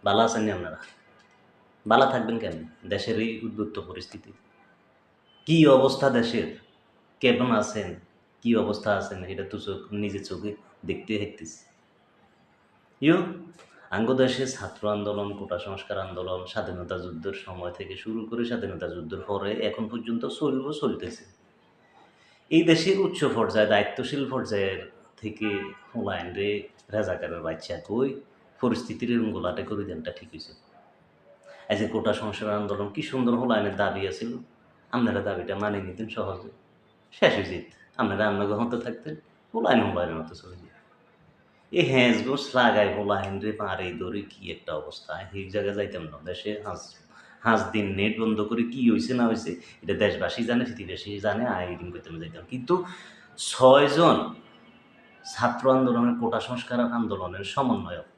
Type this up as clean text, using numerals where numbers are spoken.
ভালো আছেন নি আপনারা? ভালো থাকবেন কেন? দেশের এই উদ্বুদ্ধ পরিস্থিতি। কি অবস্থা দেশের? কেমন আছেন? কি অবস্থা আছেন? এটা তো নিজের চোখে দেখতে হেকতেছি। ইয়ো আঙ্গ দেশে ছাত্র আন্দোলন, কোটা সংস্কার আন্দোলন, স্বাধীনতা যুদ্ধের সময় থেকে শুরু করে স্বাধীনতা যুদ্ধের পরে এখন পর্যন্ত চলতেছে। এই দেশের উচ্চ পর্যায়ে, দায়িত্বশীল পর্যায়ের থেকে হুমায়ুন রে রাজাকারের বাচ্চা কই পরিস্থিতির এরকম গোলাটে করে দেনটা ঠিক হয়েছে। এই যে কোটা সংস্কার আন্দোলন কি সুন্দর হুলায়নের দাবি আছিল, আপনারা দাবিটা মানিয়ে নিতেন সহজে, শেষ হয়ে যেত। আপনারা আপনাদের মতো থাকতেন, হুলায়নের মতো চলে যেত। এই হ্যাঁস গোস লাগাই হুলায়ন রে পারে ধরে কি একটা অবস্থা, এই জায়গায় যাইতাম না। দেশে হাঁস দিন নেট বন্ধ করে কি হয়েছে না হয়েছে এটা দেশবাসী জানে, পৃথিবীবাসী জানে, আইডিং করতে যাইতাম। কিন্তু 6 জন ছাত্র আন্দোলনের, কোটা সংস্কার আন্দোলনের সমন্বয়ক